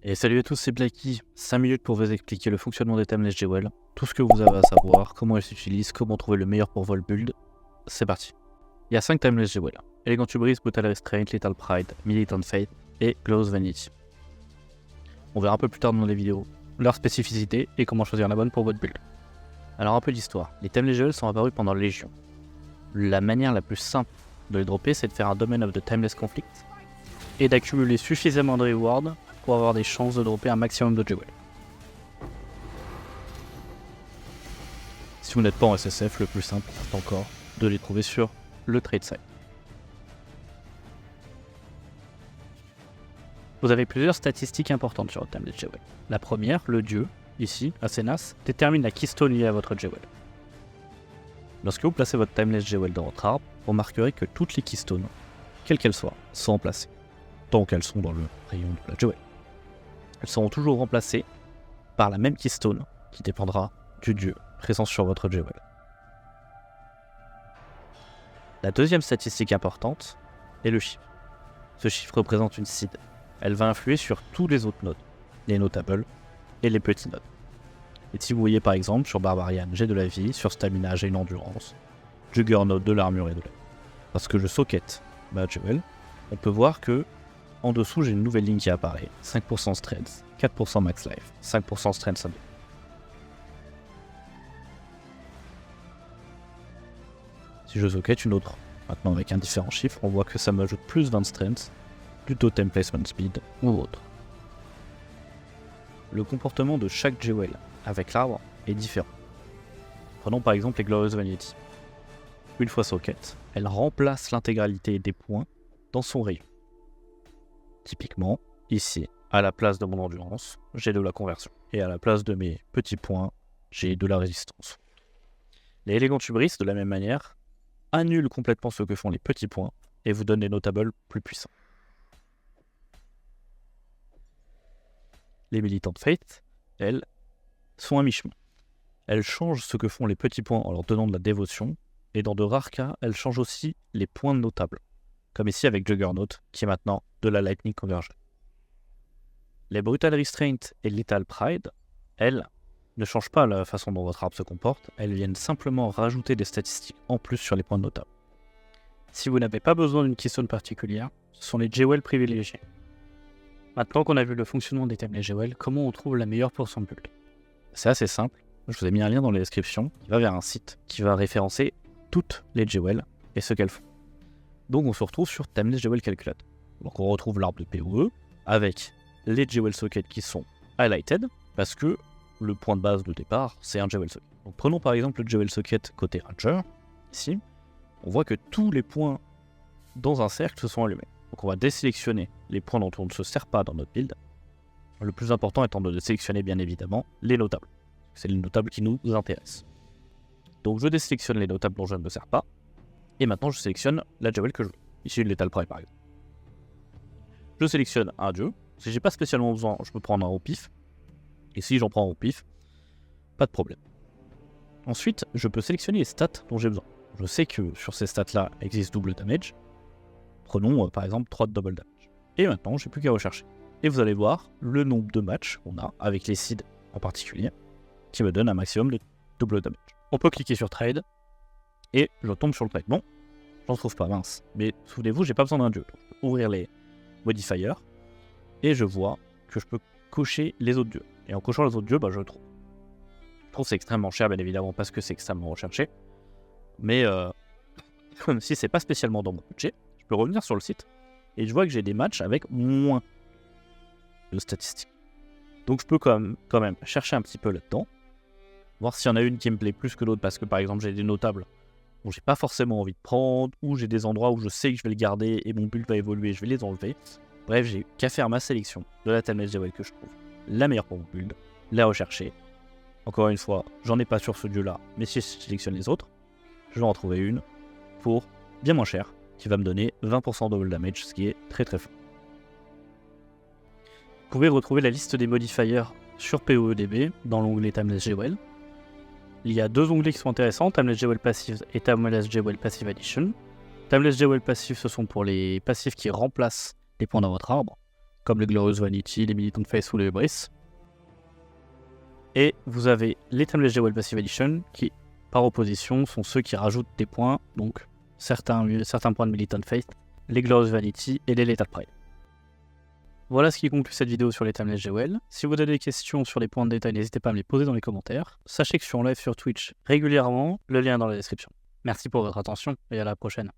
Et salut à tous, c'est Blacky. 5 minutes pour vous expliquer le fonctionnement des Timeless Jewel, tout ce que vous avez à savoir, comment ils s'utilisent, comment trouver le meilleur pour votre build. C'est parti. Il y a 5 Timeless Jewel. Elegant Hubris, Brutal Restraint, Lethal Pride, Militant Faith et Glorious Vanity. On verra un peu plus tard dans les vidéos leurs spécificités et comment choisir la bonne pour votre build. Alors un peu d'histoire. Les Timeless Jewel sont apparus pendant Légion. La manière la plus simple de les dropper, c'est de faire un Domain of the Timeless Conflict et d'accumuler suffisamment de rewards pour avoir des chances de dropper un maximum de jewels. Si vous n'êtes pas en SSF, le plus simple reste encore de les trouver sur le trade site. Vous avez plusieurs statistiques importantes sur votre Timeless Jewel. La première, le dieu, ici, Asenas, détermine la keystone liée à votre jewel. Lorsque vous placez votre Timeless Jewel dans votre arbre, vous remarquerez que toutes les keystones, quelles qu'elles soient, sont remplacées, tant qu'elles sont dans le rayon de la jewel. Elles seront toujours remplacées par la même keystone qui dépendra du dieu présent sur votre jewel. La deuxième statistique importante est le chiffre. Ce chiffre représente une seed. Elle va influer sur tous les autres nodes, les notables et les petits nodes. Et si vous voyez par exemple sur Barbarian, j'ai de la vie, sur Stamina, j'ai une endurance, Juggernaut, de l'armure et de la vie. Parce que je socket ma jewel, on peut voir que en dessous, j'ai une nouvelle ligne qui apparaît. 5% strength, 4% max life, 5% strength and... Si je socket une autre, maintenant avec un différent chiffre, on voit que ça m'ajoute plus 20 strength, du totem placement speed ou autre. Le comportement de chaque jewel avec l'arbre est différent. Prenons par exemple les Glorious Vanity. Une fois socket, elle remplace l'intégralité des points dans son rayon. Typiquement, ici, à la place de mon endurance, j'ai de la conversion. Et à la place de mes petits points, j'ai de la résistance. Les Elegant Hubris, de la même manière, annulent complètement ce que font les petits points et vous donnent des notables plus puissants. Les Militant Faith, elles, sont à mi-chemin. Elles changent ce que font les petits points en leur donnant de la dévotion, et dans de rares cas, elles changent aussi les points de notables. Comme ici avec Juggernaut, qui est maintenant de la Lightning Conversion. Les Brutal Restraint et Lethal Pride, elles, ne changent pas la façon dont votre arbre se comporte, elles viennent simplement rajouter des statistiques en plus sur les points de notables. Si vous n'avez pas besoin d'une keystone particulière, ce sont les jewels privilégiés. Maintenant qu'on a vu le fonctionnement des Timeless Jewel, comment on trouve la meilleure pour son build? C'est assez simple, je vous ai mis un lien dans la description qui va vers un site qui va référencer toutes les jewels et ce qu'elles font. Donc on se retrouve sur Timeless Jewel Calculator. Donc on retrouve l'arbre de PoE avec les Jewel Sockets qui sont highlighted parce que le point de base de départ c'est un Jewel Socket. Donc prenons par exemple le Jewel Socket côté Ranger. Ici, on voit que tous les points dans un cercle se sont allumés. Donc on va désélectionner les points dont on ne se sert pas dans notre build. Le plus important étant de sélectionner bien évidemment les notables. C'est les notables qui nous intéressent. Donc je désélectionne les notables dont je ne me sers pas. Et maintenant, je sélectionne la jewel que je veux. Ici, une Lethal Pride, par exemple. Je sélectionne un dieu. Si j'ai pas spécialement besoin, je peux prendre un au pif. Et si j'en prends un au pif, pas de problème. Ensuite, je peux sélectionner les stats dont j'ai besoin. Je sais que sur ces stats-là existe double damage. Prenons, par exemple, 3 de double damage. Et maintenant, j'ai plus qu'à rechercher. Et vous allez voir le nombre de matchs qu'on a, avec les seeds en particulier, qui me donne un maximum de double damage. On peut cliquer sur Trade. Et je tombe sur le trade. Bon, j'en trouve pas, mince. Mais souvenez-vous, j'ai pas besoin d'un dieu. Donc, je peux ouvrir les modifiers et je vois que je peux cocher les autres dieux. Et en cochant les autres dieux, je trouve. Je trouve que c'est extrêmement cher, bien évidemment, parce que c'est extrêmement recherché. Mais comme si c'est pas spécialement dans mon budget, je peux revenir sur le site et je vois que j'ai des matchs avec moins de statistiques. Donc je peux quand même chercher un petit peu là-dedans, voir s'il y en a une qui me plaît plus que d'autres, parce que par exemple j'ai des notables dont j'ai pas forcément envie de prendre, ou j'ai des endroits où je sais que je vais le garder et mon build va évoluer, je vais les enlever. Bref, j'ai qu'à faire ma sélection de la Timeless Jewel que je trouve la meilleure pour mon build, la rechercher. Encore une fois, j'en ai pas sur ce dieu-là, mais si je sélectionne les autres, je vais en trouver une pour bien moins cher, qui va me donner 20% double damage, ce qui est très très fort. Vous pouvez retrouver la liste des modifiers sur PoEDB dans l'onglet Timeless Jewel. Il y a deux onglets qui sont intéressants, Timeless Jewel Passive et Timeless Jewel Passive Edition. Timeless Jewel Passive, ce sont pour les passifs qui remplacent les points dans votre arbre, comme les Glorious Vanity, les Militant Faith ou les Hubris. Et vous avez les Timeless Jewel Passive Edition qui, par opposition, sont ceux qui rajoutent des points, donc certains points de Militant Faith, les Glorious Vanity et les Lethal Prey. Voilà ce qui conclut cette vidéo sur les Timeless Jewel. Si vous avez des questions sur les points de détail, n'hésitez pas à me les poser dans les commentaires. Sachez que je suis en live sur Twitch régulièrement, le lien est dans la description. Merci pour votre attention et à la prochaine.